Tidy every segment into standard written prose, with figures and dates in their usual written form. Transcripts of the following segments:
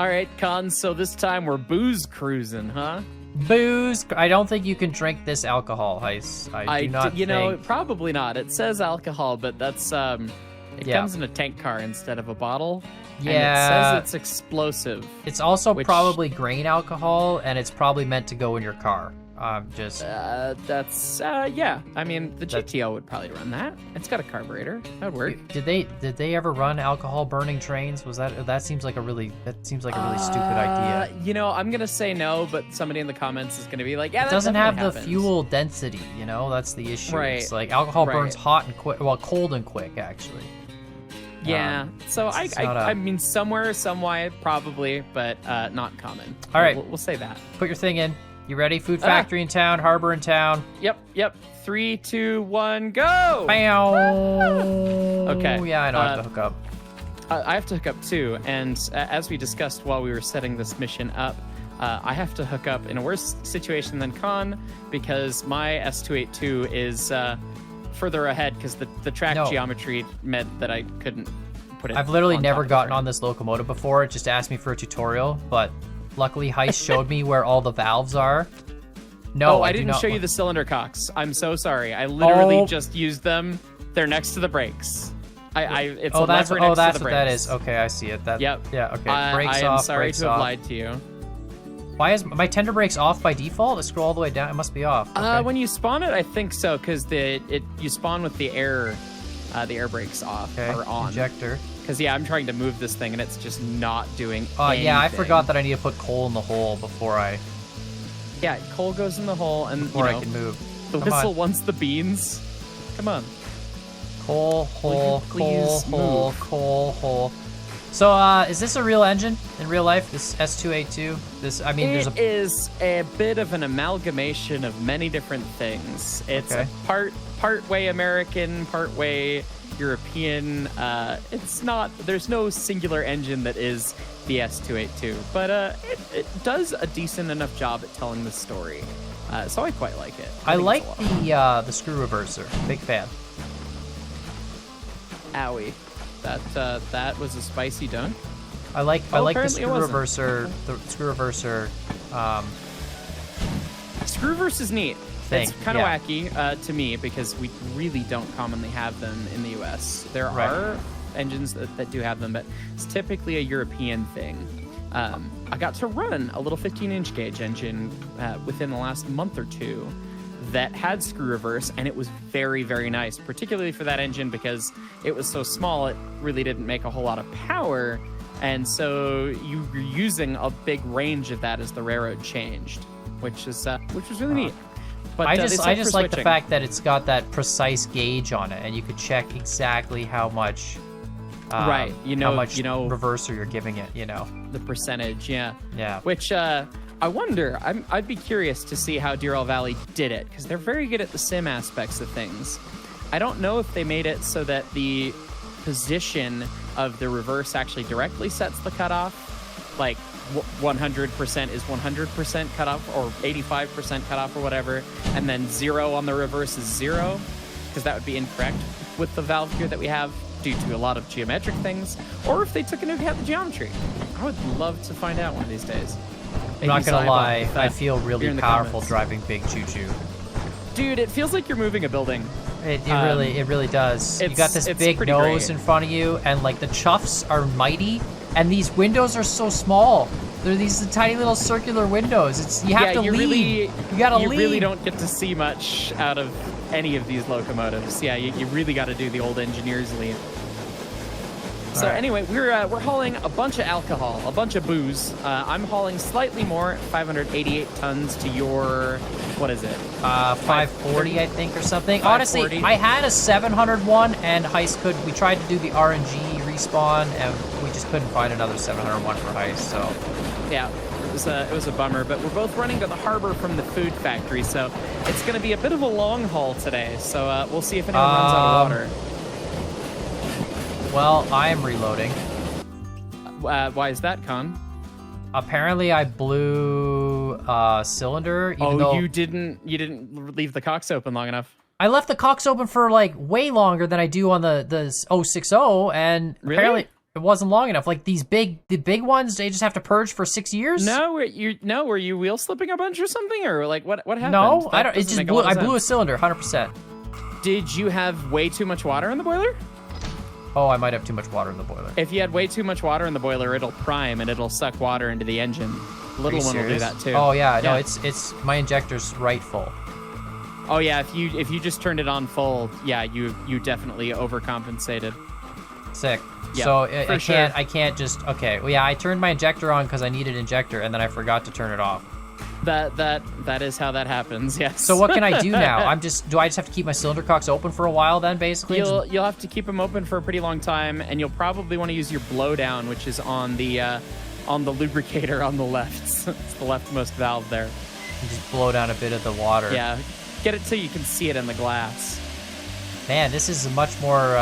All right, Con, so this time we're booze cruising, huh? Booze. I don't think you can drink this alcohol, Hyce. I do not you think... know, probably not. It says alcohol, but that's, it comes in a tank car instead of a bottle. Yeah. And it says it's explosive. It's also probably grain alcohol, and it's probably meant to go in your car. Yeah. I mean, the GTO would probably run that. It's got a carburetor. That would work. Did they ever run alcohol burning trains? That seems like a really stupid idea. You know, I'm gonna say no, but somebody in the comments is gonna be like, yeah, it that doesn't have the happens. fuel density. You know, that's the issue. Right. It's like alcohol burns hot and quick. Well, cold and quick, actually. Yeah. So I mean, somewhere, some way, probably, but not common. All right. We'll say that. Put your thing in. You ready? Food factory in town, harbor in town. Yep. 3, 2, 1, go! Bam! Okay. Yeah, I know I have to hook up. I have to hook up too, and as we discussed while we were setting this mission up, I have to hook up in a worse situation than Con because my S282 is further ahead because the track geometry meant that I couldn't put it. I've literally never gotten on this locomotive before. It just asked me for a tutorial, but luckily Hyce showed me where all the valves are. No, I didn't show you the cylinder cocks. I'm so sorry. I literally just used them. They're next to the brakes. It's a lever next to the brakes. That's what that is. Okay, I see it. Yep. Yeah. Okay. Brakes I am off. sorry brakes to have off. lied to you. Why is my tender brakes off by default? I scroll all the way down. It must be off. Okay. When you spawn it, I think so, because you spawn with the air brakes off or on. Injector. Because I'm trying to move this thing and it's just not doing anything. Yeah, I forgot that I need to put coal in the hole before I. Yeah, coal goes in the hole and I can move. The whistle wants the beans. Come on. Coal hole, please coal hole. So, is this a real engine in real life? This S282? It is a bit of an amalgamation of many different things. It's a part way American, part way European. There's no singular engine that is the S282, but it does a decent enough job at telling the story. So I quite like it. I like the screw reverser. Big fan. Owie. That was a spicy dunk. I like the screw reverser. The screw reverser. Screw reverse is neat. It's kind of wacky to me because we really don't commonly have them in the U.S. There are engines that do have them, but it's typically a European thing. I got to run a little 15-inch gauge engine within the last month or two that had screw reverse, and it was very, very nice, particularly for that engine because it was so small, it really didn't make a whole lot of power, and so you were using a big range of that as the railroad changed, which was really neat. But I just like the fact that it's got that precise gauge on it, and you could check exactly how much. How much reverser you're giving it. The percentage. Yeah. Which I wonder. I'd be curious to see how Derail Valley did it because they're very good at the sim aspects of things. I don't know if they made it so that the position of the reverse actually directly sets the cutoff, like 100% is 100% cutoff or 85% cutoff or whatever, and then 0 on the reverse is 0, because that would be incorrect with the valve gear that we have due to a lot of geometric things, or if they took into account the geometry. I would love to find out one of these days. I'm not gonna lie, I feel really powerful driving big choo-choo. Dude, it feels like you're moving a building. It really does. You got this big nose in front of you, and like the chuffs are mighty, and these windows are so small. They're these tiny little circular windows. You have to lead. You gotta lead. You really don't get to see much out of any of these locomotives. Yeah, you really got to do the old engineer's lead. So anyway, we're hauling a bunch of alcohol, a bunch of booze. I'm hauling slightly more, 588 tons to your, what is it? 540, I think, or something. Honestly, I had a 701, and Hyce we tried to do the RNG respawn, and we just couldn't find another 701 for Hyce, so. Yeah, it was a bummer, but we're both running to the harbor from the food factory, so it's going to be a bit of a long haul today, so we'll see if anyone runs out of water. Well, I am reloading. Why is that, Con? Apparently, I blew a cylinder. Even though you didn't leave the cocks open long enough. I left the cocks open for like way longer than I do on the 060, and really? It wasn't long enough. Like the big ones, they just have to purge for 6 years. No, were you wheel slipping a bunch or something, or like what happened? No, I don't. It just blew. I blew a cylinder, 100%. Did you have way too much water in the boiler? Oh, I might have too much water in the boiler. If you had way too much water in the boiler, it'll prime and it'll suck water into the engine. The little one will do that too. Oh yeah, no, it's my injector's right full. Oh yeah, if you just turned it on full, yeah, you definitely overcompensated. Sick. Yeah, so I can't just okay. Well, yeah, I turned my injector on because I needed injector, and then I forgot to turn it off. That is how that happens. Yes. So what can I do now? Do I just have to keep my cylinder cocks open for a while then, basically? You'll have to keep them open for a pretty long time, and you'll probably want to use your blowdown, which is on the lubricator on the left. It's the leftmost valve there. You just blow down a bit of the water. Yeah, get it so you can see it in the glass. Man, this is much more.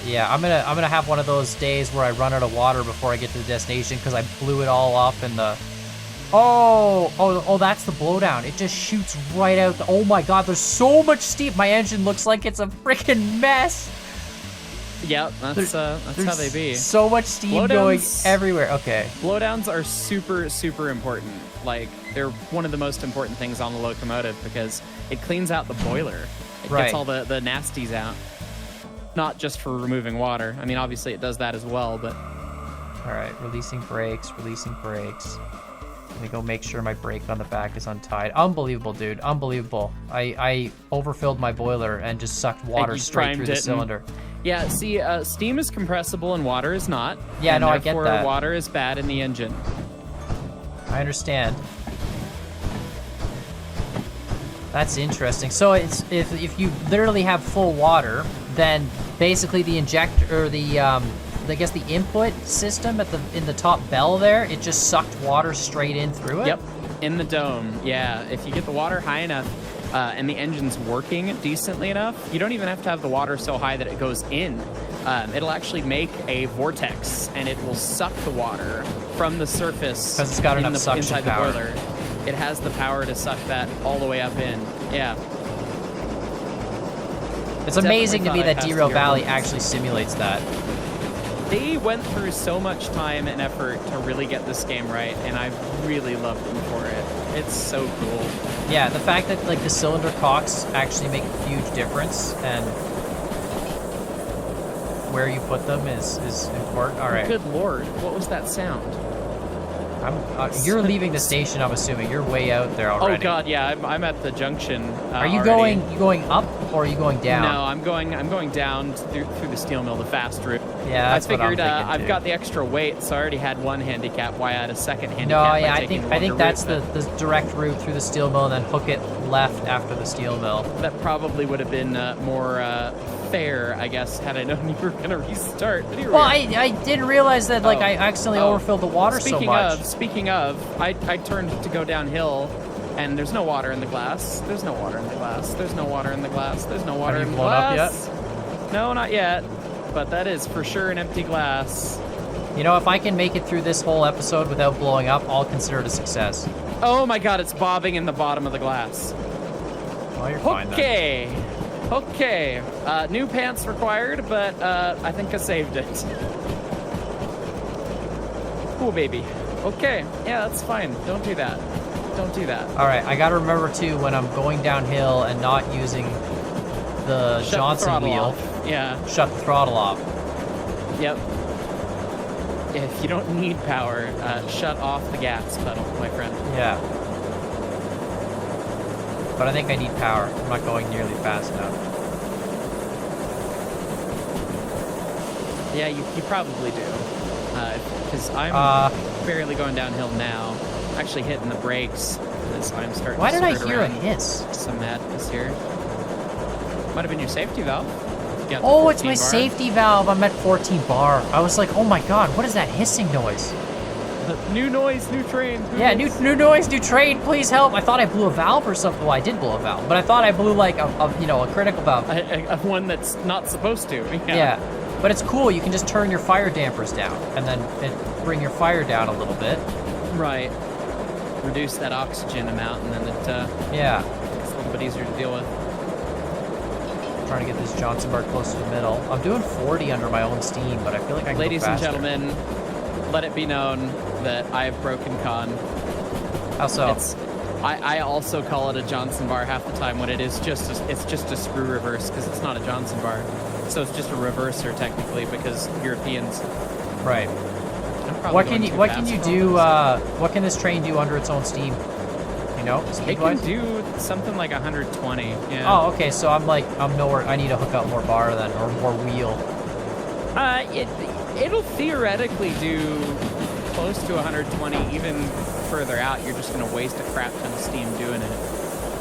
Yeah, I'm gonna have one of those days where I run out of water before I get to the destination because I blew it all up in the. Oh, that's the blowdown. It just shoots right out. Oh my God, there's so much steam. My engine looks like it's a freaking mess. Yep, that's how they be. So much steam going everywhere. Okay. Blowdowns are super, super important. Like, they're one of the most important things on the locomotive because it cleans out the boiler. It gets all the nasties out. Not just for removing water. I mean, obviously it does that as well, but... All right, releasing brakes. Let me go make sure my brake on the back is untied. Unbelievable, dude. Unbelievable. I overfilled my boiler and just sucked water straight through the cylinder. Yeah, see, steam is compressible and water is not. Yeah, no, I get that. Therefore, water is bad in the engine. I understand. That's interesting. So it's if you literally have full water, then basically the injector or the I guess the input system in the top bell there, it just sucked water straight in through it? Yep, in the dome, yeah. If you get the water high enough and the engine's working decently enough, you don't even have to have the water so high that it goes in. It'll actually make a vortex, and it will suck the water from the surface because it's got enough suction inside power. The boiler. It has the power to suck that all the way up in. Yeah. It's amazing to me that Derail Valley actually simulates that. They went through so much time and effort to really get this game right, and I really love them for it. It's so cool. Yeah, the fact that like the cylinder cocks actually make a huge difference, and where you put them is important. All right. Good Lord, what was that sound? You're leaving the station, I'm assuming. You're way out there already. Oh God, yeah, I'm at the junction. Are you going up or are you going down? No, I'm going down through the steel mill, the fast route. Yeah, that's what I'm thinking, I've got the extra weight, so I already had one handicap. Why add a second handicap? No, yeah, I think that's the direct route through the steel mill and then hook it left after the steel mill. That probably would have been more fair, I guess, had I known you were gonna restart. Well, I didn't realize that I accidentally overfilled the water so much. Speaking of, I turned to go downhill, and there's no water in the glass. There's no water in the glass. There's no water in the glass. There's no water in the glass. Have you blown up yet? No, not yet. But that is for sure an empty glass. You know, if I can make it through this whole episode without blowing up, I'll consider it a success. Oh my God, it's bobbing in the bottom of the glass. Well, you're fine then. Okay. New pants required, but I think I saved it. Cool, baby. Okay. Yeah, that's fine. Don't do that. Don't do that. All right. I got to remember, too, when I'm going downhill and not using the Johnson wheel. Yeah. Shut the throttle off. Yep. If you don't need power, shut off the gas pedal, my friend. Yeah. But I think I need power. I'm not going nearly fast enough. Yeah, you probably do. Because I'm barely going downhill now. Actually hitting the brakes as I'm starting Why to did I hear a hiss? Some madness here. Might have been your safety valve. Oh, it's my safety valve. I'm at 14 bar. I was like, oh my God, what is that hissing noise? New noise, new train. Yeah, new noise, new train. Please help. I thought I blew a valve or something. Well, I did blow a valve, but I thought I blew like a critical valve. A one that's not supposed to. Yeah, but it's cool. You can just turn your fire dampers down and then bring your fire down a little bit. Right. Reduce that oxygen amount, and then it's a little bit easier to deal with. trying to get this Johnson bar close to the middle. I'm doing 40 under my own steam, but I feel like I can Ladies go and faster. gentlemen, let it be known that I have broken con. How so? I also call it a Johnson bar half the time when it's just a screw reverse because it's not a Johnson bar. So it's just a reverser technically because Europeans. Right. What can you do? What can this train do under its own steam? You know, it can do something like 120. Yeah. Oh, okay. So I'm nowhere. I need to hook up more bar then, or more wheel. It'll theoretically do close to 120 even further out. You're just gonna waste a crap ton of steam doing it.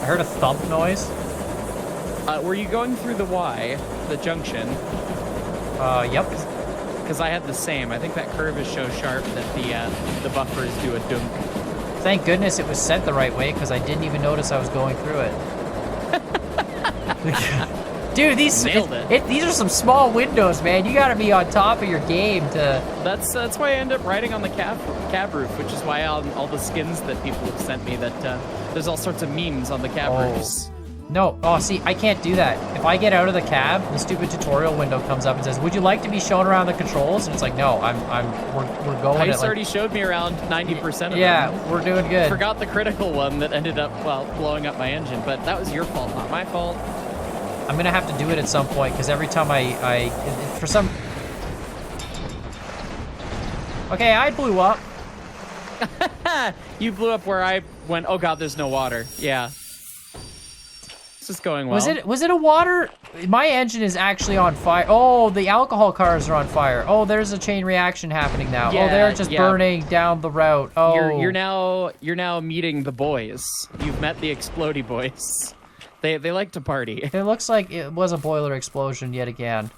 I heard a thump noise. Were you going through the Y, the junction? Yep. Because I had the same. I think that curve is so sharp that the buffers do a dunk. Thank goodness it was set the right way because I didn't even notice I was going through it. Dude, these are some small windows, man. You got to be on top of your game to. That's why I end up riding on the cab roof, which is why all the skins that people have sent me that there's all sorts of memes on the cab roofs. No, see, I can't do that. If I get out of the cab, the stupid tutorial window comes up and says, "Would you like to be shown around the controls?" And it's like, no, we're going. Hyce already showed me around 90% of them. Yeah, we're doing good. Forgot the critical one that ended up blowing up my engine, but that was your fault, not my fault. I'm gonna have to do it at some point because every time for some. Okay, I blew up. You blew up where I went. Oh God, there's no water. Yeah. This is going well. Was it a water? My engine is actually on fire. Oh, the alcohol cars are on fire. Oh, there's a chain reaction happening now. Yeah, they're just burning down the route. Oh, you're now meeting the boys. You've met the Explodey boys. They like to party. It looks like it was a boiler explosion yet again.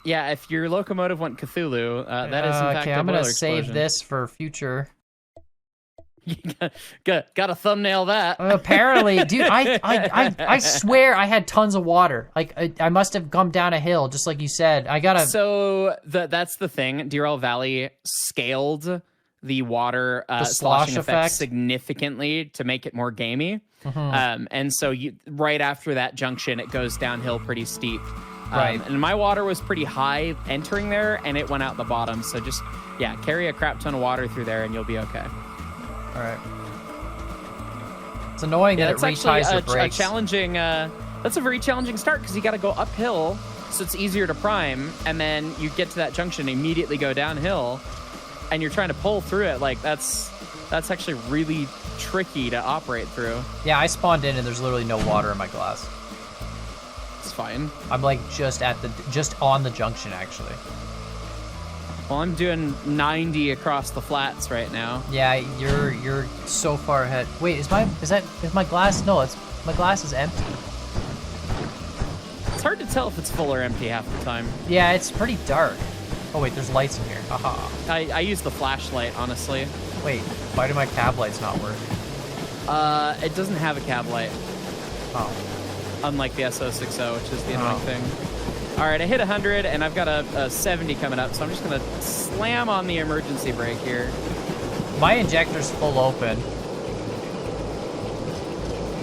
Yeah, if your locomotive went Cthulhu, that is in fact okay, a I'm boiler gonna explosion. save this for future. Got a thumbnail that. Apparently, dude, I swear I had tons of water. Like I must have come down a hill, just like you said. I gotta. So that's the thing. Derail Valley scaled the water sloshing effect significantly to make it more gamey. Mm-hmm. And so right after that junction, it goes downhill pretty steep. Right. And my water was pretty high entering there, and it went out the bottom. So just carry a crap ton of water through there, and you'll be okay. All right. It's annoying that it reties your brakes. That's a very challenging start because you got to go uphill, so it's easier to prime, and then you get to that junction, immediately go downhill, and you're trying to pull through it. Like that's actually really tricky to operate through. Yeah, I spawned in and there's literally no water in my glass. It's fine. I'm like just on the junction actually. Well, I'm doing 90 across the flats right now. Yeah, you're so far ahead. Wait, is my glass? No, my glass is empty. It's hard to tell if it's full or empty half the time. Yeah, it's pretty dark. Oh wait, there's lights in here. Aha. I use the flashlight, honestly. Wait, why do my cab lights not work? It doesn't have a cab light. Oh. Unlike the SO60, which is the annoying thing. All right, I hit 100, and I've got a 70 coming up, so I'm just going to slam on the emergency brake here. My injector's full open.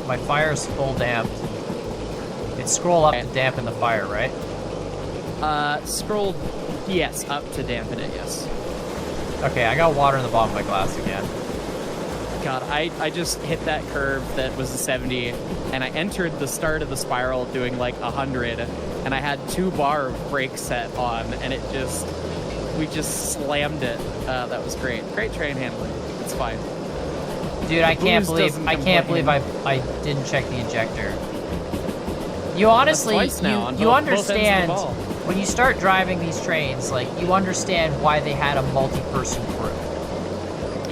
My fire's full damped. It's scroll up to dampen the fire, right? Scroll, yes, up to dampen it, yes. Okay, I got water in the bottom of my glass again. God, I just hit that curve that was a 70, and I entered the start of the spiral doing like 100, and I had 2 bar of brake set on, and we just slammed it. That was great. Great train handling. It's fine. Dude, I can't believe I didn't check the injector. You honestly, you understand when you start driving these trains, like you understand why they had a multi-person crew.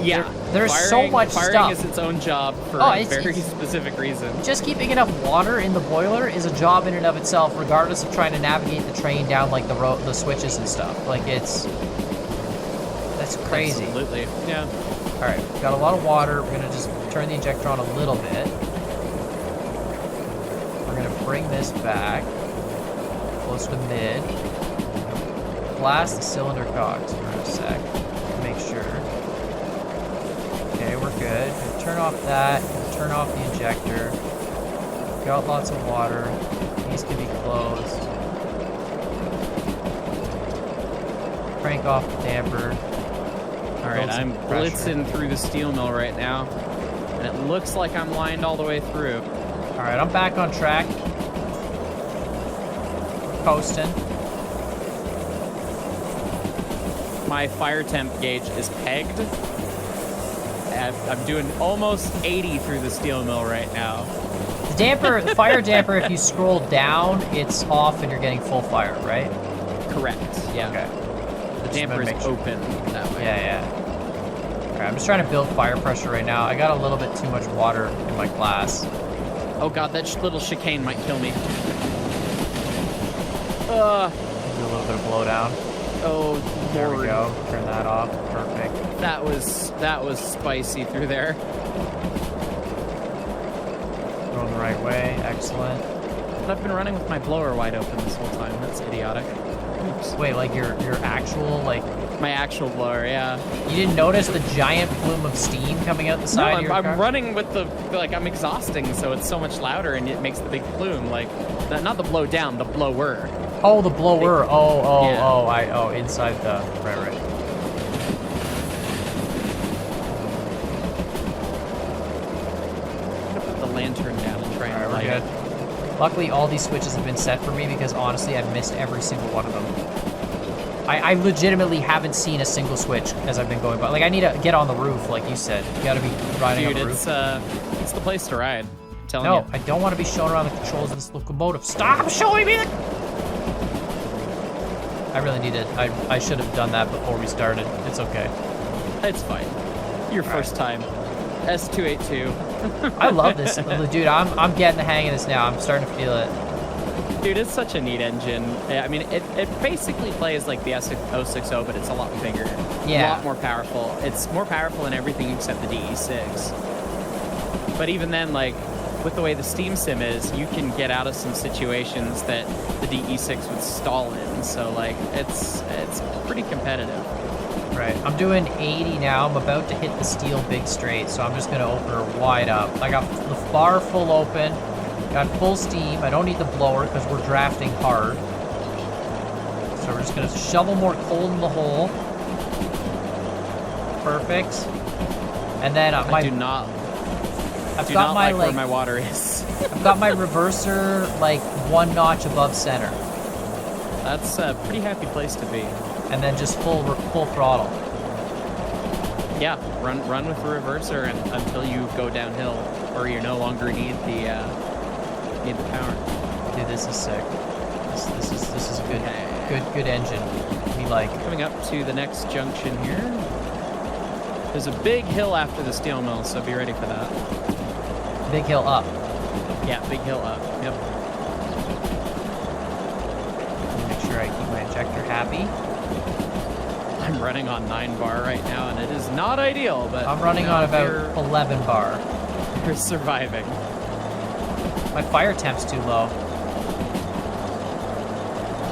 Yeah, there's so much stuff. Firing is its own job for a very specific reason. Just keeping enough water in the boiler is a job in and of itself, regardless of trying to navigate the train down like the switches and stuff. Like that's crazy. Absolutely, yeah. All right, got a lot of water. We're gonna just turn the injector on a little bit. We're gonna bring this back close to mid. Blast the cylinder cogs for a sec. Make sure. Okay, we're good. Turn off that. Turn off the injector. Got lots of water. These can be closed. Crank off the damper. All right, I'm blitzing through the steel mill right now, and it looks like I'm lined all the way through. All right, I'm back on track. We're coasting. My fire temp gauge is pegged. I'm doing almost 80 through the steel mill right now. The damper, the fire damper, if you scroll down, it's off and you're getting full fire, right? Correct, yeah. Okay. The damper is open that way. Yeah. Okay, I'm just trying to build fire pressure right now. I got a little bit too much water in my glass. Oh god, that little chicane might kill me. Do a little bit of blowdown. Oh, there we go. Turn that off. Perfect. That was spicy through there. Going the right way. Excellent. But I've been running with my blower wide open this whole time. That's idiotic. Oops. Wait, like your actual, like... My actual blower, yeah. You didn't notice the giant plume of steam coming out the side of your car? I'm running with the, like, I'm exhausting, so it's so much louder, and it makes the big plume. Like, not the blow down, the blower. Oh, the blower. Inside the... Right. I'm gonna put the lantern down and try and light it. Luckily, all these switches have been set for me because, honestly, I've missed every single one of them. I legitimately haven't seen a single switch as I've been going by. Like, I need to get on the roof, like you said. You gotta be riding on the roof. It's the place to ride. I'm telling you. No, I don't want to be shown around the controls of this locomotive. Stop showing me the... I really needed... I should have done that before we started. It's okay. It's fine. Your first time. S282. I love this. Dude, I'm getting the hang of this now. I'm starting to feel it. Dude, it's such a neat engine. I mean, it basically plays like the S060, but it's a lot bigger. Yeah. A lot more powerful. It's more powerful in everything except the DE6. But even then, like, with the way the Steam Sim is, you can get out of some situations that the DE6 would stall in. So, like, it's pretty competitive. Right. I'm doing 80 now. I'm about to hit the steel big straight, so I'm just going to open her wide up. I got the bar full open. Got full steam. I don't need the blower because we're drafting hard. So we're just going to shovel more coal in the hole. Perfect. And then I do not like where my water is. I've got my reverser like one notch above center. That's a pretty happy place to be. And then just full throttle. Yeah, run with the reverser until you go downhill, or you no longer need the power. Dude, this is sick. This is a good engine. We like. Coming up to the next junction here. There's a big hill after the steel mill, so be ready for that. Big hill up. Yeah, big hill up. Yep. Make sure I keep my injector happy. I'm running on 9 bar right now, and it is not ideal, but I'm running on about 11 bar. You're surviving. My fire temp's too low.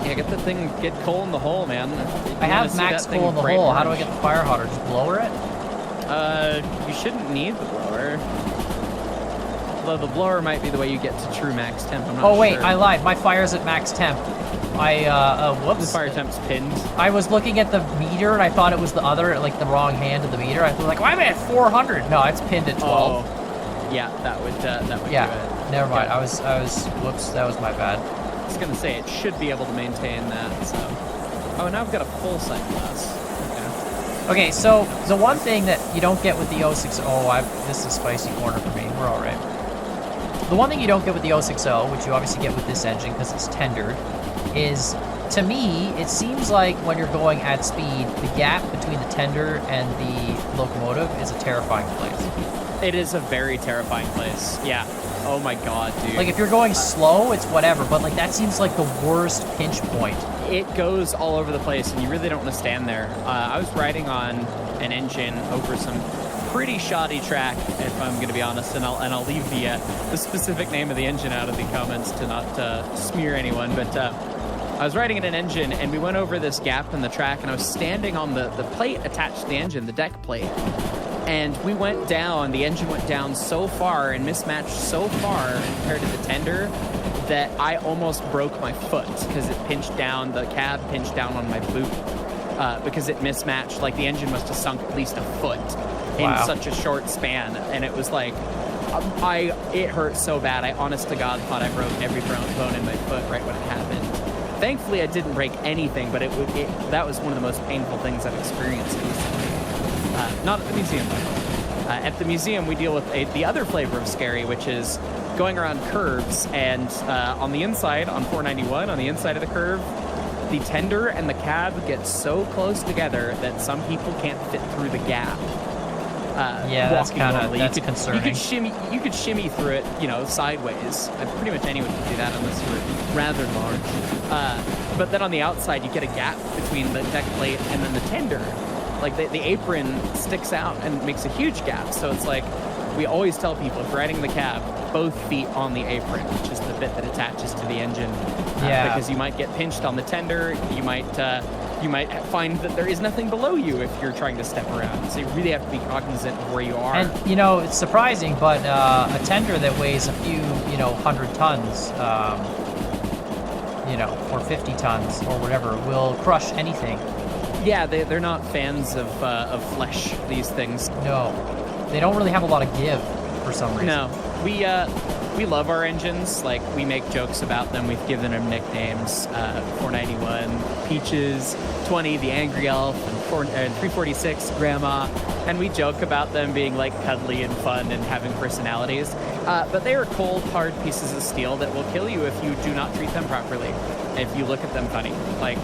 Yeah, get coal in the hole, man. I have max coal in the hole. How do I get the fire hotter? Just blower it? You shouldn't need the blower. Although the blower might be the way you get to true max temp. I'm not sure. Oh wait, I lied. My fire's at max temp. Whoops. The fire temp's pinned. I was looking at the meter and I thought it was the other, like the wrong hand of the meter. I was like, why am I at 400? No, it's pinned at 12. Oh, yeah, that would do it. Never mind. I was. Whoops, that was my bad. I was gonna say it should be able to maintain that. So. Oh, now I've got a full sight glass. Okay, so the one thing that you don't get with the 060, this is a spicy corner for me. We're all right. The one thing you don't get with the 060, which you obviously get with this engine because it's tendered, is, to me, it seems like when you're going at speed, the gap between the tender and the locomotive is a terrifying place. It is a very terrifying place. Yeah. Oh my god, dude. Like, if you're going slow, it's whatever, but, like, that seems like the worst pinch point. It goes all over the place, and you really don't want to stand there. I was riding on an engine over some pretty shoddy track, if I'm going to be honest, and I'll leave the specific name of the engine out of the comments to not smear anyone, but I was riding in an engine, and we went over this gap in the track, and I was standing on the plate attached to the engine, the deck plate. And we went down, the engine went down so far and mismatched so far compared to the tender that I almost broke my foot because it pinched down, the cab pinched down on my boot because it mismatched. Like the engine must have sunk at least a foot in such a short span. And it was like, it hurt so bad. I honest to God thought I broke every bone in my foot right when it happened. Thankfully, I didn't break anything, but that was one of the most painful things I've experienced recently. Not at the museum, though. At the museum, we deal with the other flavor of scary, which is going around curves, and on the inside, on 491, on the inside of the curve, the tender and the cab get so close together that some people can't fit through the gap. That's concerning. You could shimmy through it, sideways. Pretty much anyone can do that unless you're rather large. But then on the outside, you get a gap between the deck plate and then the tender. Like the apron sticks out and makes a huge gap. So it's like, we always tell people, if you're riding the cab, both feet on the apron, which is the bit that attaches to the engine. Because you might get pinched on the tender. You might find that there is nothing below you if you're trying to step around. So you really have to be cognizant of where you are. And, it's surprising, but a tender that weighs a few, 100 tons, or 50 tons or whatever, will crush anything. Yeah, they're not fans of flesh, these things. No. They don't really have a lot of give for some reason. No. We love our engines. Like, we make jokes about them. We've given them nicknames. 491, Peaches, 20, the Angry Elf, and 346, Grandma. And we joke about them being, like, cuddly and fun and having personalities. But they are cold, hard pieces of steel that will kill you if you do not treat them properly. If you look at them funny. Like,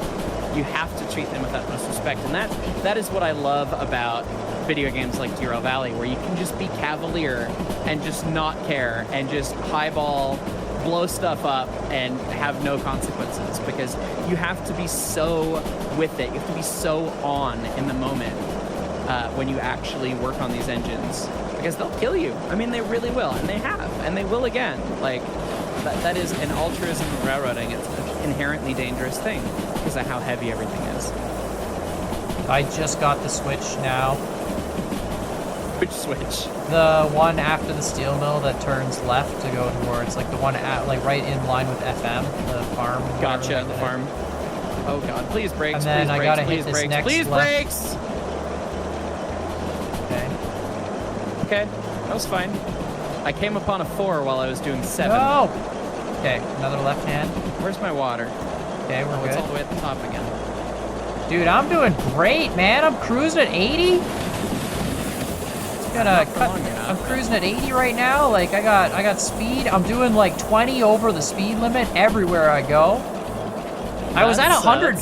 you have to treat them with utmost respect. And that is what I love about video games like Derail Valley, where you can just be cavalier and just not care and just highball, blow stuff up, and have no consequences, because you have to be so with it. You have to be so on in the moment when you actually work on these engines, because they'll kill you. I mean, they really will, and they have, and they will again. Like, that is an altruism of railroading. It's an inherently dangerous thing because of how heavy everything is. I just got the Switch now. Which Switch? The one after the steel mill that turns left to go towards, like, the one at, like, right in line with FM, the farm. Gotcha, the farm. Oh God, please brakes. And then I gotta hit this next Please left. brakes. Okay, that was fine. I came upon a 4 while I was doing 7. No. Okay, another left hand. Where's my water? Okay, we're good. It's all the way at the top again. Dude, I'm doing great, man. I'm cruising at 80. I'm cruising at 80 right now. Like, I got speed. I'm doing like 20 over the speed limit everywhere I go. I was at 100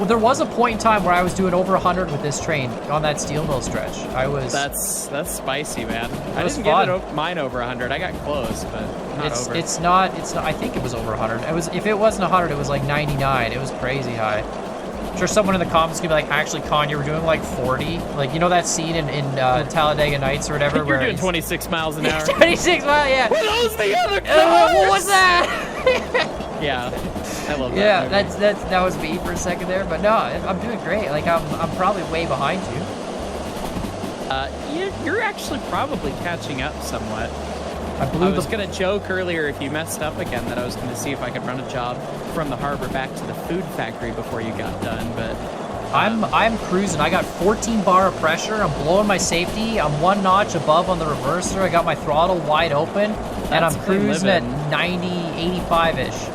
there was a point in time where I was doing over 100 with this train on that steel mill stretch. That's spicy, man. I didn't fun. get mine over 100. I got close, but not over. It's not. I think it was over 100. If it wasn't 100, it was like 99. It was crazy high. I'm sure someone in the comments could be like, actually, Con, you were doing like 40. Like, that scene in Talladega Nights or whatever? You're doing 26 miles an hour. 26 miles, yeah. What was the other cars? What was that? Yeah, I love that. Yeah, that was me for a second there. But no, I'm doing great. Like, I'm probably way behind you. You're actually probably catching up somewhat. I was going to joke earlier, if you messed up again, that I was going to see if I could run a job from the harbor back to the food factory before you got done, but... I'm cruising. I got 14 bar of pressure. I'm blowing my safety. I'm 1 notch above on the reverser. I got my throttle wide open, and I'm cruising at 90, 85-ish.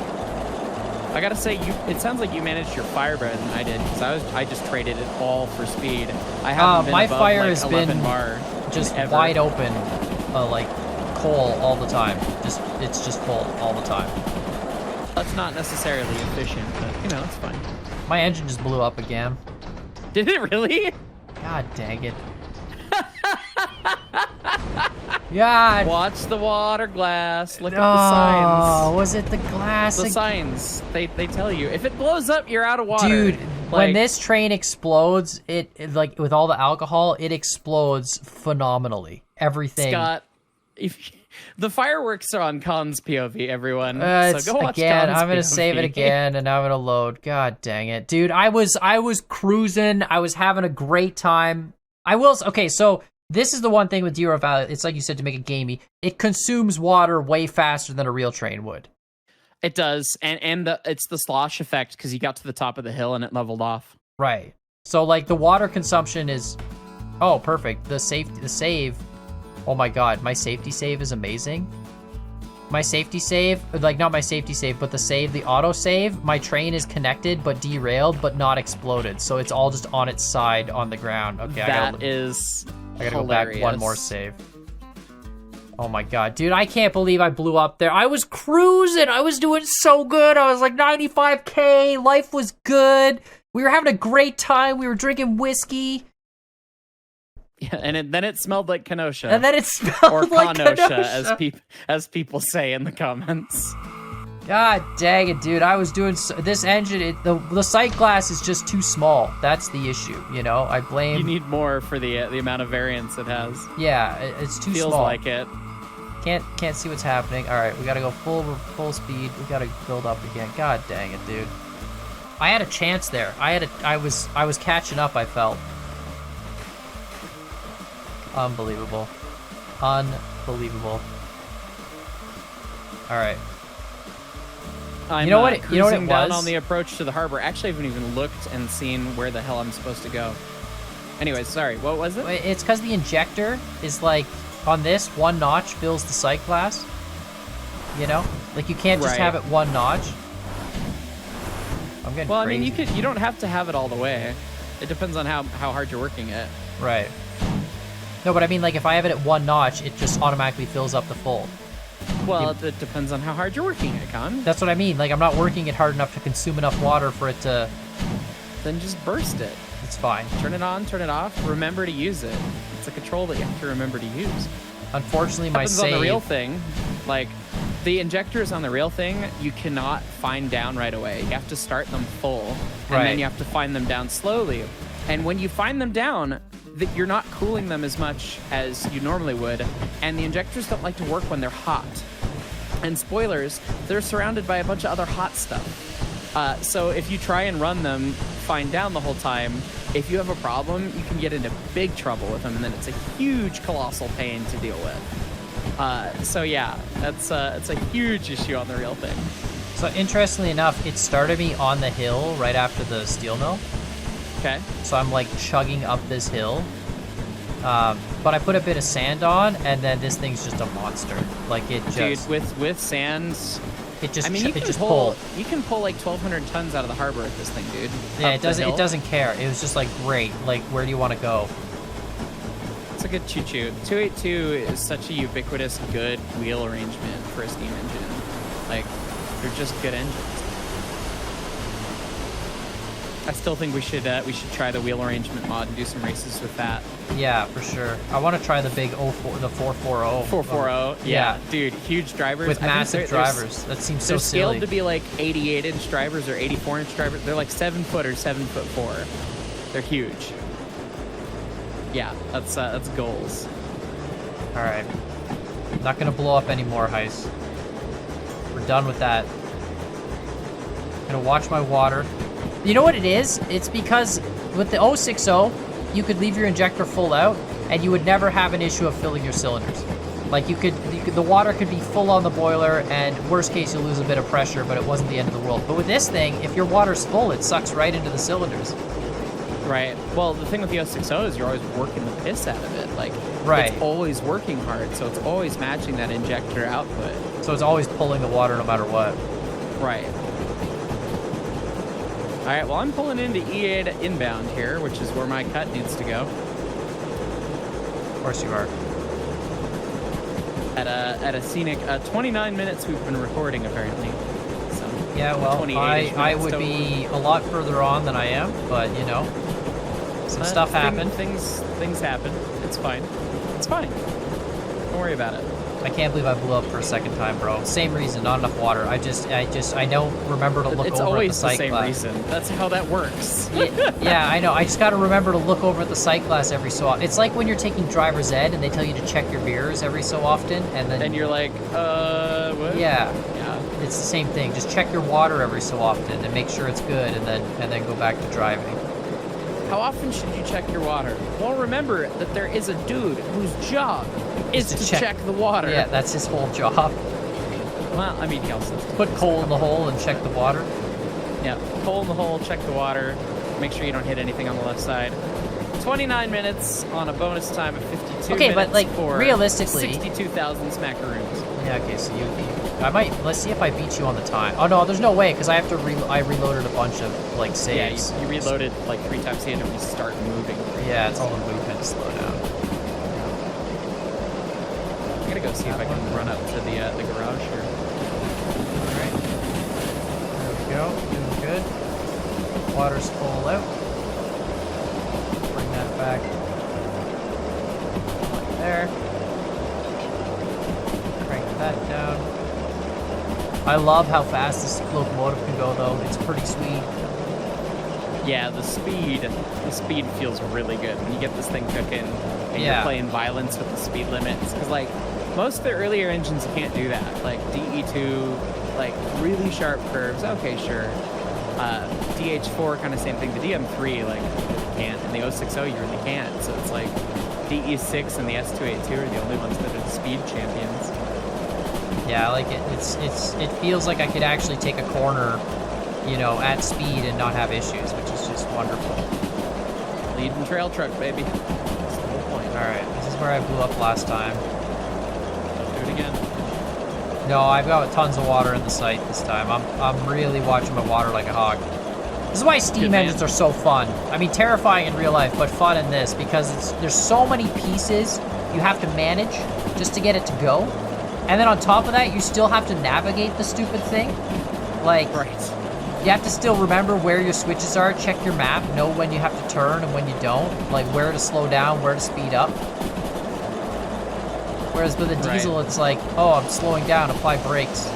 I gotta say, it sounds like you managed your fire better than I did, because I just traded it all for speed. I haven't been my above, fire like, has 11 been bar just ever. wide open, like coal all the time. It's just full all the time. That's not necessarily efficient, but it's fine. My engine just blew up again. Did it really? God dang it. God. Watch the water glass. Look at the signs. Oh, was it the glass? The signs. They tell you. If it blows up, you're out of water. Dude, when this train explodes, it like with all the alcohol, it explodes phenomenally. Everything. Scott, the fireworks are on Con's POV, everyone. So go watch again, Con's I'm gonna POV. save it again, and I'm gonna load. God dang it, dude! I was cruising. I was having a great time. Okay, so this is the one thing with Derail Valley. It's like you said, to make it gamey, it consumes water way faster than a real train would. It does, and it's the slosh effect because you got to the top of the hill and it leveled off. Right. So like the water consumption is, oh, perfect. The save. Oh my god, my safety save is amazing. My safety save, like not my safety save, but the auto save. My train is connected but derailed but not exploded, so it's all just on its side on the ground. Okay, I gotta go back one more save. Oh my god, dude, I can't believe I blew up there. I was cruising. I was doing so good. I was like 95K. Life was good. We were having a great time. We were drinking whiskey. Yeah, and then it smelled like Kenosha. And then it smelled or like Kenosha, as people say in the comments. God dang it, dude. I was doing this engine. The sight glass is just too small. That's the issue, you know? I blame... You need more for the amount of variance it has. Yeah, it's too Feels small. Feels like it. Can't see what's happening. All right, we gotta go full speed. We gotta build up again. God dang it, dude. I had a chance there. I was catching up, I felt. Unbelievable. Unbelievable. All right. You know what it was? Down on the approach to the harbor. Actually, I haven't even looked and seen where the hell I'm supposed to go. Anyways, sorry. What was it? It's because the injector is like on this one notch fills the sight glass. You know, like you can't just have it one notch. I'm getting crazy. I mean, you don't have to have it all the way. It depends on how hard you're working it. Right. No, but I mean, like if I have it at one notch, it just automatically fills up the full. Well, it depends on how hard you're working it, Con. That's what I mean. Like I'm not working it hard enough to consume enough water for it to... Then just burst it. It's fine. Turn it on, turn it off. Remember to use it. It's a control that you have to remember to use. Unfortunately, my save... on the real thing, like the injectors on the real thing, you cannot find down right away. You have to start them full, and then you have to find them down slowly. And when you find them down, you're not cooling them as much as you normally would, and the injectors don't like to work when they're hot. And spoilers, they're surrounded by a bunch of other hot stuff. So if you try and run them fine down the whole time, if you have a problem, you can get into big trouble with them, and then it's a huge, colossal pain to deal with. So yeah, it's a huge issue on the real thing. So interestingly enough, it started me on the hill right after the steel mill. Okay. So I'm like chugging up this hill. But I put a bit of sand on, and then this thing's just a monster. Like it just... Dude, with sand... It just, I mean, you can pull like 1,200 tons out of the harbor with this thing, dude. Yeah, it doesn't care. It was just like, great. Like, where do you want to go? It's a good choo-choo. 282 is such a ubiquitous, good wheel arrangement for a steam engine. Like, they're just good engines. I still think we should try the wheel arrangement mod and do some races with that. Yeah, for sure. I want to try the big 440. 440. Yeah, dude, huge drivers with massive drivers. That seems so silly. They're scaled to be like 88-inch drivers or 84-inch drivers. They're like 7-foot or 7'4". They're huge. Yeah, that's goals. All right, not gonna blow up anymore, Hyce. We're done with that. Gonna watch my water. You know what it is? It's because with the 060, you could leave your injector full out, and you would never have an issue of filling your cylinders. Like you could, the water could be full on the boiler, and worst case you'll lose a bit of pressure, but it wasn't the end of the world. But with this thing, if your water's full, it sucks right into the cylinders. Right. Well, the thing with the 060 is you're always working the piss out of it. Like, it's always working hard, so it's always matching that injector output. So it's always pulling the water no matter what. Right. All right, well, I'm pulling into E8 inbound here, which is where my cut needs to go. Of course you are. At a scenic 29 minutes we've been recording, apparently. So, yeah, well, I would be a lot further on than I am, but, you know, some stuff happened. Things happen. It's fine. It's fine. Don't worry about it. I can't believe I blew up for a second time, bro. Same reason, not enough water. I don't remember to look over at the sight glass. It's always the same reason. That's how that works. Yeah, I know. I just got to remember to look over at the sight glass every so often. It's like when you're taking driver's ed and they tell you to check your mirrors every so often, and then... And you're like, what? Yeah. It's the same thing. Just check your water every so often and make sure it's good, and then go back to driving. How often should you check your water? Well, remember that there is a dude whose job is to check the water. Yeah, that's his whole job. Well, I mean, he also put coal in the hole and check the water. Yeah, coal in the hole, check the water. Make sure you don't hit anything on the left side. 29 minutes on a bonus time of 52 okay, minutes but like for realistically, 62,000 smackaroons. Yeah, okay, so I might, let's see if I beat you on the time. Oh no, there's no way, because I have to I reloaded a bunch of, like, saves. Yeah, you reloaded, like, 3 times, so you had to restart moving. Yeah, it's all the movement to slow down. I'm gonna go see if I can run up to the garage here. Alright. There we go, doing good. Water's full out. Bring that back. Like there. Crank that down. I love how fast this locomotive can go, though. It's pretty sweet. Yeah, the speed feels really good when you get this thing cooking and you're playing violence with the speed limits. Because, like, most of the earlier engines can't do that. Like, DE2, like, really sharp curves. Okay, sure. DH4, kind of same thing. The DM3, like, you can't. And the 060, you really can't. So it's like DE6 and the S282 are the only ones that are the speed champions. Yeah, like it feels like I could actually take a corner, you know, at speed and not have issues, which is just wonderful. Leading trail truck, baby. That's the whole point. All right, this is where I blew up last time. Don't do it again. No, I've got tons of water in the sight this time. I'm really watching my water like a hawk. This is why steam engines are so fun. I mean, terrifying in real life, but fun in this because there's so many pieces you have to manage just to get it to go. And then on top of that, you still have to navigate the stupid thing. Like, you have to still remember where your switches are, check your map, know when you have to turn and when you don't, like where to slow down, where to speed up. Whereas with a diesel, it's like, oh, I'm slowing down, apply brakes.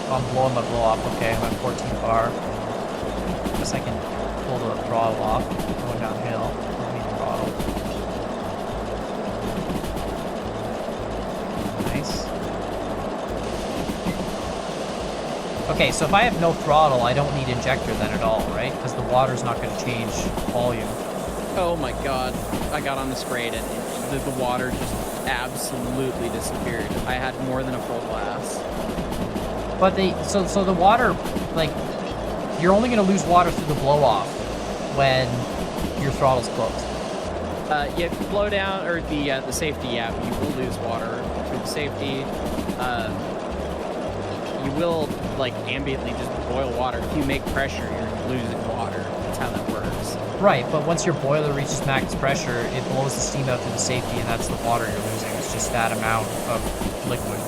Oh, I'm blowing my blow off. Okay, I'm at 14 bar. Guess I can pull the throttle off, going downhill. Don't need throttle. Nice. Okay, so if I have no throttle, I don't need injector then at all, right? Because the water's not going to change volume. Oh my god. I got on the sprayed and the water just absolutely disappeared. I had more than a full glass. But so the water, like, you're only going to lose water through the blow-off when your throttle's closed. Yeah, if you blow down, or the safety, yeah, you will lose water through the safety. You will, like, ambiently just boil water. If you make pressure, you're losing water. That's how that works. Right, but once your boiler reaches max pressure, it blows the steam out through the safety, and that's the water you're losing. It's just that amount of liquid.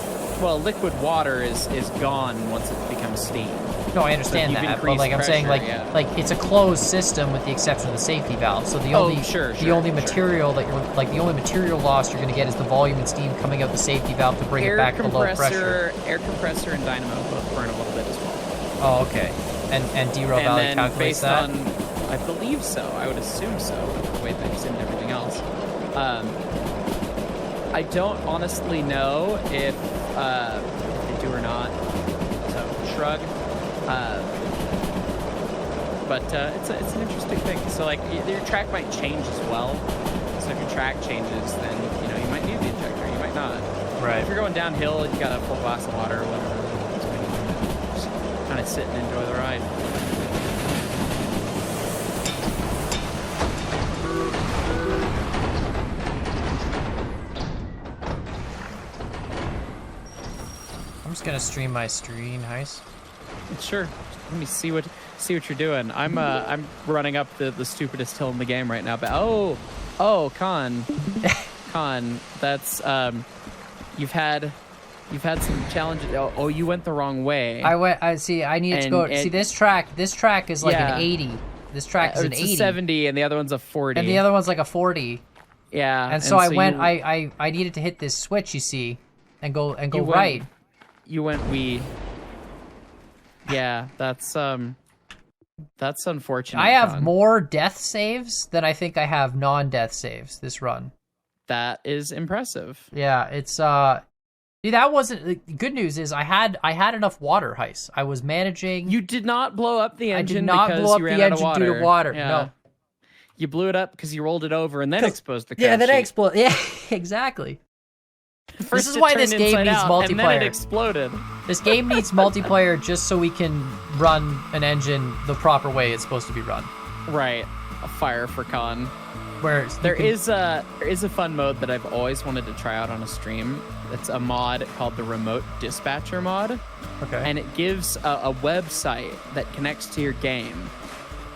Well, liquid water is gone once it becomes steam. No, I understand that, but like I'm saying, like it's a closed system with the exception of the safety valve. So the only material that the only material loss you're going to get is the volume and steam coming out the safety valve to bring it back below pressure. Air compressor and dynamo both burn a little bit as well. Oh, okay. And Derail Valley calculates that? I believe so. I would assume so, with the way they've seen everything else. I don't honestly know if they do or not. So shrug. But it's an interesting thing. So like your track might change as well. So if your track changes, then you might need the injector. You might not. Right. If you're going downhill and you got a full glass of water or whatever, just kind of sit and enjoy the ride. I'm just gonna stream my screen, Hyce. Sure. Let me see what you're doing. I'm running up the stupidest hill in the game right now. But Con, that's you've had some challenges. Oh, you went the wrong way. I see. I needed to go. See this track. This track is like an 80. This track is an 80. It's a 70, and the other one's a 40. And the other one's like a 40. Yeah. And so I went. I needed to hit this switch. You see, and go right. You went wee. Yeah, that's unfortunate. I have more death saves than I think I have non-death saves this run. That is impressive. Yeah, it's see, that wasn't the good news is I had enough water, Hyce. I was managing. You did not blow up the engine. I did not blow up the engine due to water. Yeah. No. You blew it up because you rolled it over and then exposed the crash Yeah, then I sheet. exploded. Yeah, exactly. This is why this game needs multiplayer. And then it exploded. This game needs multiplayer just so we can run an engine the proper way it's supposed to be run. Right. A fire for con. Where there is a fun mode that I've always wanted to try out on a stream. It's a mod called the Remote Dispatcher mod. Okay. And it gives a website that connects to your game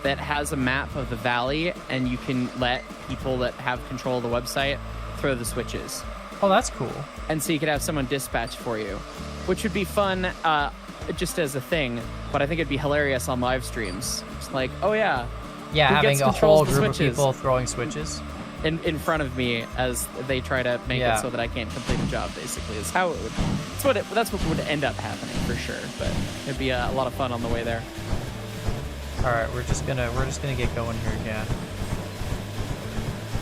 that has a map of the valley, and you can let people that have control of the website throw the switches. Oh, that's cool. And so you could have someone dispatch for you, which would be fun just as a thing, but I think it'd be hilarious on live streams. It's like, oh yeah. Yeah, having a whole group of people throwing switches. In front of me as they try to make it so that I can't complete a job, basically, is how it would... That's what would end up happening, for sure, but it'd be a lot of fun on the way there. Alright, we're just gonna get going here again.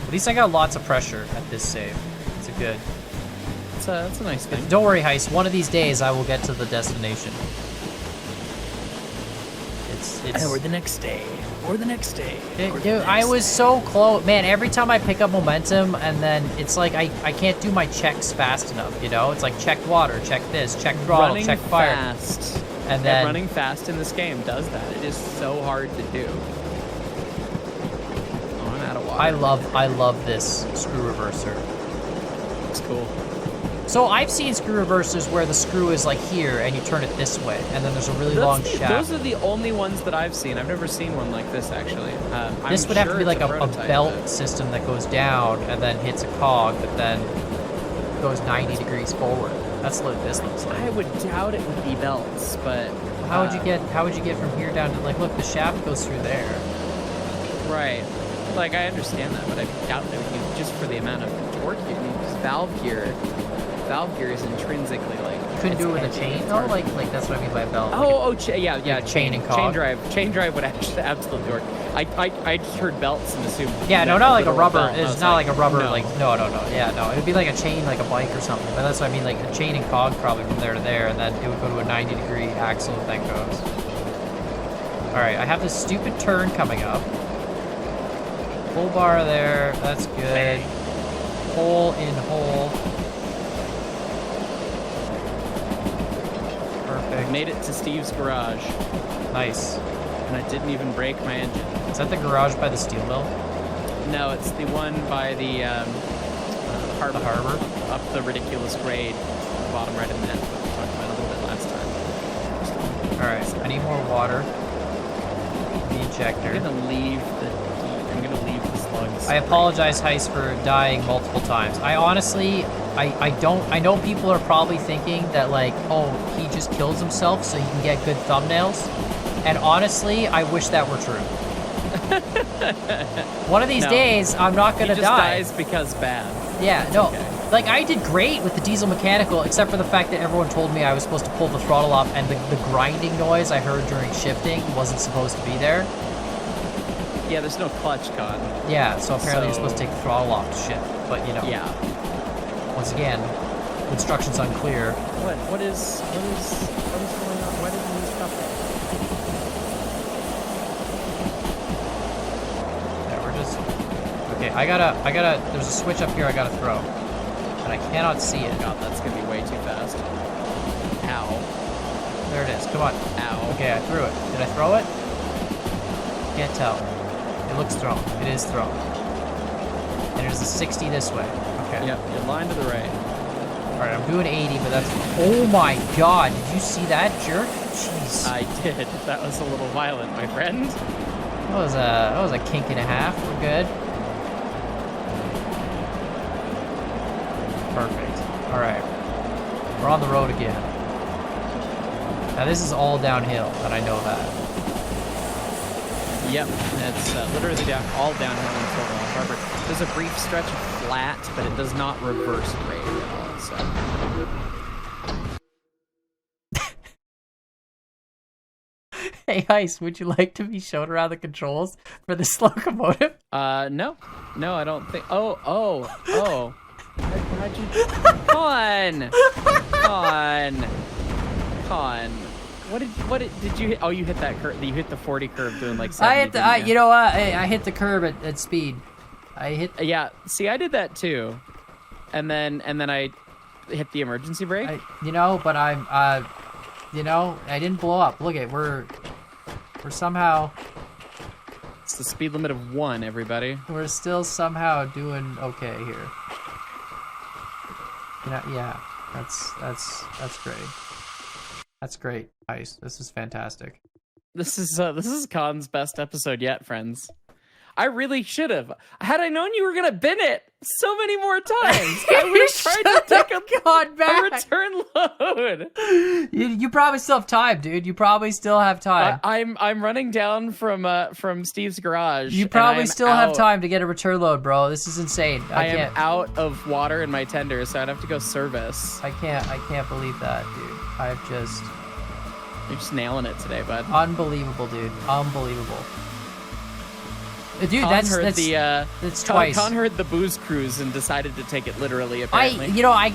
At least I got lots of pressure at this save. It's a good... That's a nice thing. Don't worry, Hyce. One of these days, I will get to the destination. Or the next day. Or the next day. Dude, I was so close. Man, every time I pick up momentum, and then it's like I can't do my checks fast enough, you know? It's like check water, check this, check throttle, check fire. Fast. And then running fast in this game does that. It is so hard to do. Oh, I'm out of water. I love this screw reverser. It's cool. So I've seen screw reversers where the screw is like here and you turn it this way, and then there's a really long shaft. Those are the only ones that I've seen. I've never seen one like this, actually. This would have to be like a belt system that goes down and then hits a cog that then goes 90 degrees forward. That's what this looks like. I would doubt it would be belts, but how would you get from here down to, like, look, the shaft goes through there. Right. Like, I understand that, but I doubt that would be just for the amount of torque you need. Because valve gear is intrinsically like... You couldn't do it with a chain? Oh, like that's what I mean by a belt. Yeah. Chain and cog. Chain drive would actually absolutely work. I just heard belts and assumed... Yeah, no, not like a rubber. It's not like a rubber, no. like, no. Yeah, no, it would be like a chain, like a bike or something. But that's what I mean, like a chain and cog probably from there to there, and then it would go to a 90-degree axle if that goes. All right, I have this stupid turn coming up. Full bar there, that's good. Hole in hole. I made it to Steve's garage. Nice. And I didn't even break my engine. Is that the garage by the steel mill? No, it's the one by the harbor. The harbor? Up the ridiculous grade, bottom right of the net. We talked about it a little bit last time. Alright, I need more water. The injector. I'm gonna leave the slugs. I apologize, Hyce, for dying multiple times. I honestly, I know people are probably thinking that, like, oh, he just kills himself so he can get good thumbnails. And honestly, I wish that were true. One of these days, I'm not gonna die. He just dies because bad. Yeah, it's no. Okay. Like, I did great with the diesel mechanical, except for the fact that everyone told me I was supposed to pull the throttle off, and the grinding noise I heard during shifting wasn't supposed to be there. Yeah, there's no clutch con. Yeah, so apparently you're supposed to take the throttle off to shift, but you know. Yeah. Once again, instructions unclear. What is going on? Why didn't we stop that? Yeah, we're just... Okay, I gotta, there's a switch up here I gotta throw. And I cannot see it. God, that's gonna be way too fast. Ow. There it is, come on. Ow. Okay, I threw it. Did I throw it? Can't tell. It looks thrown. It is thrown. And there's a 60 this way. Okay. Yep, you're lying to the right. Alright, I'm doing 80, but that's... Oh my god, did you see that, jerk? Jeez. I did. That was a little violent, my friend. That was a kink and a half. We're good. Perfect. Alright. We're on the road again. Now this is all downhill, and I know that. Yep, it's literally all downhill until the harbor. There's a brief stretch of flat, but it does not reverse grade at all, so... Hey, Hyce, would you like to be shown around the controls for this locomotive? No. No, I don't think... Oh. How'd you... Con. What did you hit? Oh, you hit that curve. You hit the 40 curve doing like 70. You know what? I hit the curb at speed. Yeah. See, I did that too, and then I hit the emergency brake? You know, but I'm, you know, I didn't blow up. Look at, we're somehow... It's the speed limit of 1, everybody. We're still somehow doing okay here. You know, yeah, that's great. That's great, Hyce. This is fantastic. This is Khan's best episode yet, friends. I really should have. Had I known you were gonna bin it so many more times, I would have tried to take a return load. You probably still have time, dude. You probably still have time. I'm running down from Steve's garage. You probably still have time to get a return load, bro. This is insane. I am out of water in my tender, so I'd have to go service. I can't believe that, dude. You're just nailing it today, bud. Unbelievable, dude. Unbelievable. Dude, that's twice. Khan heard the booze cruise and decided to take it literally, apparently. I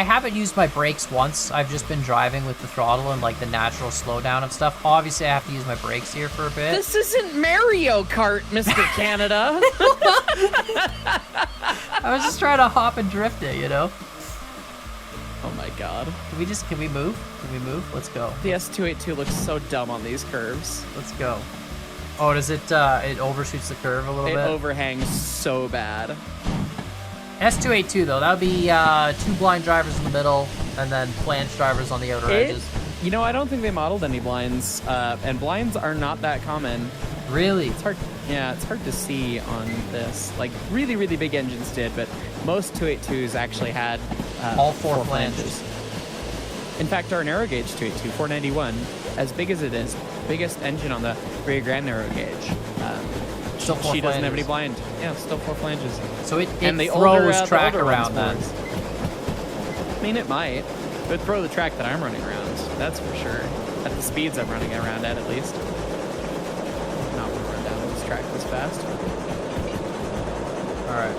haven't used my brakes once. I've just been driving with the throttle and like the natural slowdown and stuff. Obviously, I have to use my brakes here for a bit. This isn't Mario Kart, Mr. Canada. I was just trying to hop and drift it, you know? Oh my god. Can we move? Can we move? Let's go. The S282 looks so dumb on these curves. Let's go. Oh, does it overshoots the curve a little bit? It overhangs so bad. S282 though, that would be 2 blind drivers in the middle and then flange drivers on the outer edges. You know, I don't think they modeled any blinds, and blinds are not that common. Really? It's hard. Yeah, it's hard to see on this. Like really, really big engines did, but most 282s actually had all four flanges. In fact, our narrow gauge 282, 491, as big as it is, biggest engine on the Rio Grande narrow gauge. Still four she doesn't flanges. have any blind. Yeah, still 4 flanges. So it and the throws older, track the older around then. I mean, it might. It would throw the track that I'm running around. That's for sure. At the speeds I'm running around at least. Not want to run down this track this fast. All right.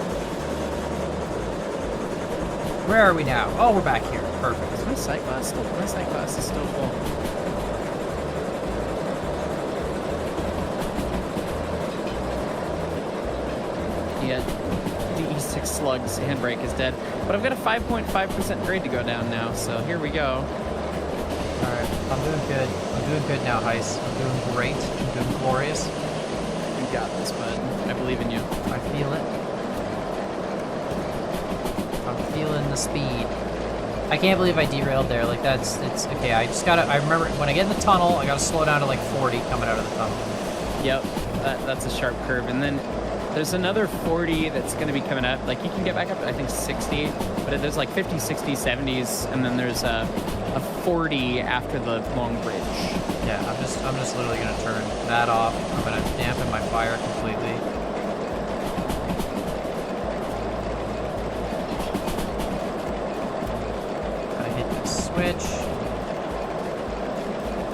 Where are we now? Oh, we're back here. Perfect. Is my sight glass still? My sight glass is still full. Yeah, DE6 Slug's handbrake is dead. But I've got a 5.5% grade to go down now, so here we go. Alright, I'm doing good. I'm doing good now, Hyce. I'm doing great. I'm doing glorious. You got this, bud. I believe in you. I feel it. I'm feeling the speed. I can't believe I derailed there. Like, it's okay. I remember when I get in the tunnel, I gotta slow down to like 40 coming out of the tunnel. Yep, that's a sharp curve. And then there's another 40 that's going to be coming up. Like, you can get back up to, I think, 60, but there's like 50, 60, 70s, and then there's a 40 after the long bridge. Yeah, I'm just literally going to turn that off. I'm going to dampen my fire completely. Gotta hit the switch.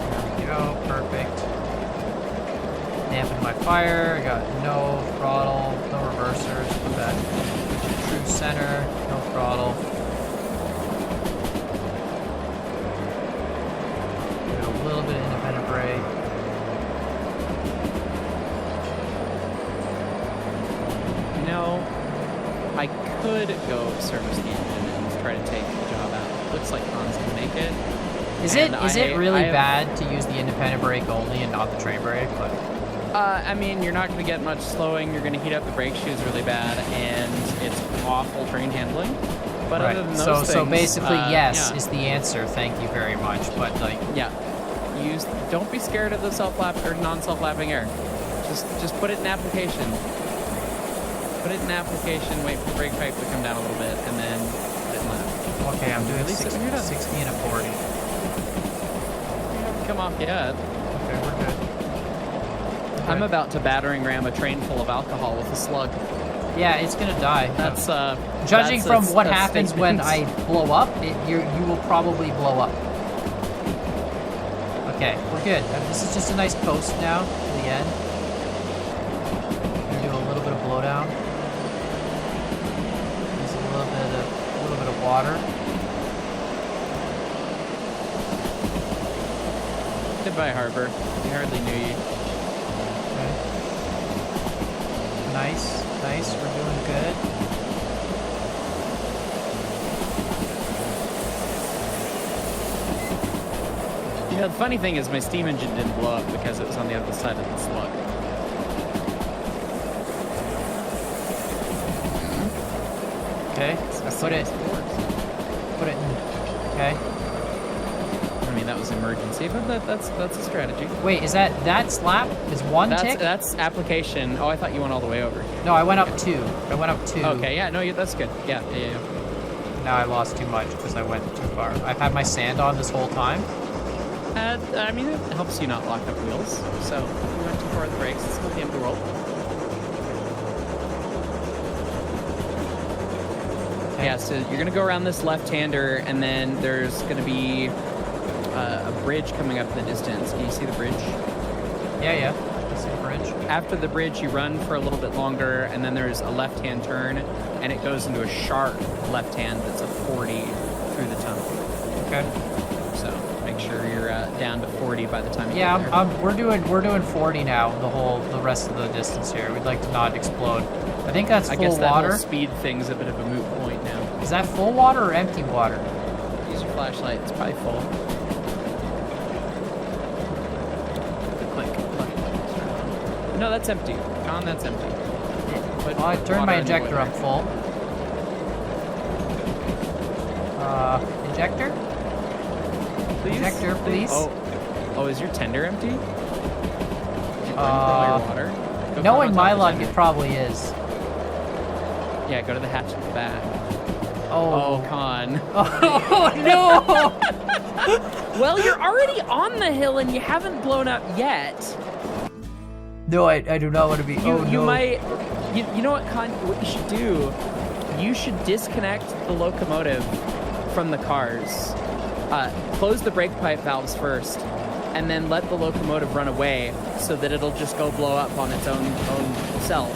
There we go, perfect. Dampen my fire, I got no throttle, no reversers, put that true center, no throttle. Give it a little bit of independent brake. You know, I could go service the engine and try to take the job out. Looks like Khan's gonna make it. Is it really bad to use the independent brake only and not the train brake? But I mean, you're not going to get much slowing. You're going to heat up the brake shoes really bad, and it's awful train handling. But right. Other than those things, so basically, yes is the answer. Thank you very much. But like, yeah, don't be scared of the self-lap or non-self-lapping air. Just put it in application. Put it in application. Wait for the brake pipe to come down a little bit, and then put it in lap. Okay, I'm doing 60 and a 40. You haven't come off yet. Okay, we're good. I'm about to battering ram a train full of alcohol with a slug. Yeah, it's gonna die. That's judging that's from what happens statement. when I blow up, you will probably blow up. Okay, we're good. This is just a nice coast now to the end. We're gonna do a little bit of blowdown. Just a little bit of water. Goodbye, Harbor. We hardly knew you. Nice, we're doing good. You know, the funny thing is my steam engine didn't blow up because it was on the other side of the slug. Okay, so put it in. Okay. I mean, that was emergency, but that's a strategy. Wait, is that slap? Is one tick? That's application. Oh, I thought you went all the way over. No, I went up 2. I went up 2. Okay, yeah, no, that's good. Yeah. Now I lost too much because I went too far. I've had my sand on this whole time. I mean, it helps you not lock up wheels. So if you went too far with the brakes, it's not the end of the world. Okay. Yeah, so you're gonna go around this left-hander, and then there's gonna be a bridge coming up in the distance. Can you see the bridge? Yeah. I see the bridge. After the bridge, you run for a little bit longer, and then there's a left-hand turn, and it goes into a sharp left-hand that's a 40 through the tunnel. Okay. So make sure you're down to 40 by the time you get there. Yeah, we're doing 40 now. The rest of the distance here. We'd like to not explode. I think that's full I guess that water. whole speed thing's a bit of a moot point now. Is that full water or empty water? Use your flashlight. It's probably full. Click. No, that's empty. Con, that's empty. Well, I turned my injector up full. Injector? Please? Injector, please. Oh, is your tender empty? Did you burn all your water? Go Knowing my on top luck, of the it probably is. Yeah, go to the hatch at the back. Oh, Con. Oh, no! Well, you're already on the hill and you haven't blown up yet. No, I do not want to be. You might. You know what, Con? What you should do? You should disconnect the locomotive from the cars. Close the brake pipe valves first, and then let the locomotive run away so that it'll just go blow up on its own self.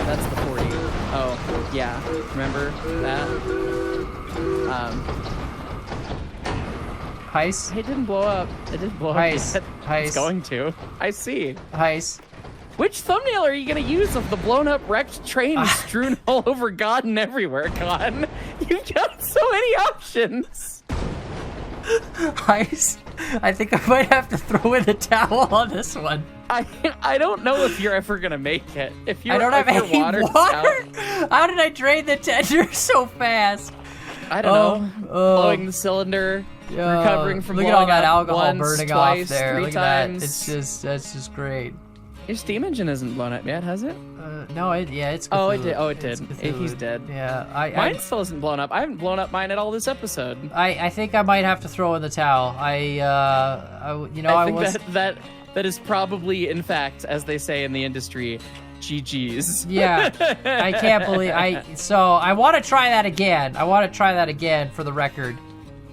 That's the 40. Oh, yeah. Remember that? Hyce? It didn't blow up. It didn't blow Hyce. up yet. Hyce. It's going to. I see. Hyce. Which thumbnail are you going to use of the blown up wrecked train strewn all over God and everywhere, Con? You've got so many options. Hyce, I think I might have to throw in the towel on this one. I don't know if you're ever going to make it. If you I don't have any water. Out, How did I drain the tender so fast? I don't know. Blowing the cylinder, recovering from look blowing at all that up alcohol once, burning twice, off there. 3 Look at times. that. That's just great. Your steam engine isn't blown up yet, has it? No, it's Cthulhu. Oh, it did. Oh, it did. Cthulhu. He's dead. Yeah, mine still isn't blown up. I haven't blown up mine at all this episode. I think I might have to throw in the towel. I think that is probably, in fact, as they say in the industry, GG's. Yeah, I can't believe So I want to try that again. For the record.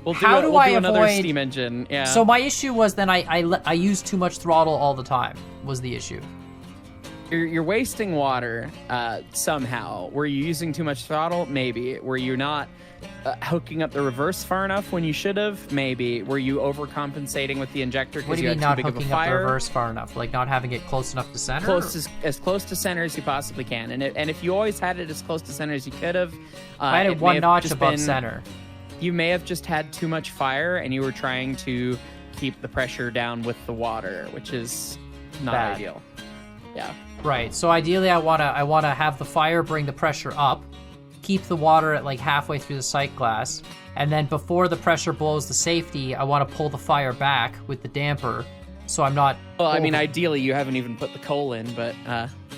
We'll do another steam engine. Yeah. So my issue was then I used too much throttle all the time. Was the issue? You're wasting water somehow. Were you using too much throttle? Maybe. Were you not hooking up the reverse far enough when you should have? Maybe. Were you overcompensating with the injector because you had too big of a fire? What do you mean not hooking up the reverse far enough? Like not having it close enough to center? As close to center as you possibly can. And if you always had it as close to center as you could have, I had it one notch above center. You may have just had too much fire and you were trying to keep the pressure down with the water, which is not ideal. Yeah. Right. So ideally I wanna have the fire bring the pressure up, keep the water at like halfway through the sight glass, and then before the pressure blows the safety, I want to pull the fire back with the damper so I'm not. Well, I mean, ideally you haven't even put the coal in, but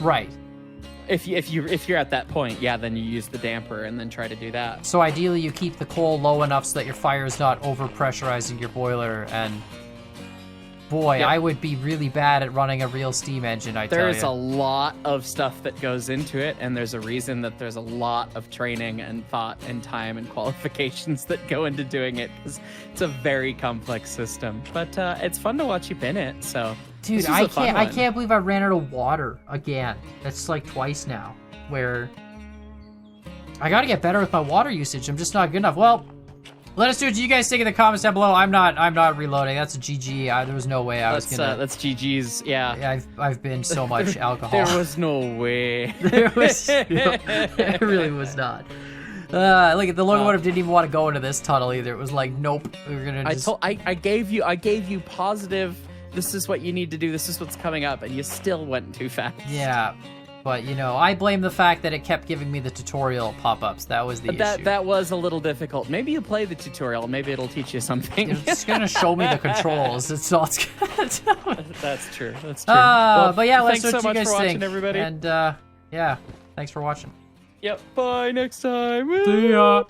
right. If you're at that point, yeah, then you use the damper and then try to do that. So ideally you keep the coal low enough so that your fire is not over pressurizing your boiler, and boy, yep. I would be really bad at running a real steam engine, I tell you. There's a lot of stuff that goes into it, and there's a reason that there's a lot of training and thought and time and qualifications that go into doing it, because it's a very complex system. But it's fun to watch you pin it, so... Dude, I can't believe I ran out of water again. That's like twice now, where... I gotta get better with my water usage. I'm just not good enough. Well... Let us know what you guys think in the comments down below. I'm not reloading. That's a GG. There was no way I was gonna. That's GG's. Yeah. I've been so much alcohol. There was no way. There was. It really was not. Look, the locomotive didn't even want to go into this tunnel either. It was like, nope, we're gonna just... I gave you positive, this is what you need to do, this is what's coming up, and you still went too fast. Yeah, but, you know, I blame the fact that it kept giving me the tutorial pop-ups. That was the issue. That was a little difficult. Maybe you play the tutorial, maybe it'll teach you something. It's gonna show me the controls. It's all it's gonna tell me. That's true, that's true. Well, but yeah, let's thanks know so what you much guys for think. watching, everybody. And, yeah, thanks for watching. Yep, bye next time. See ya.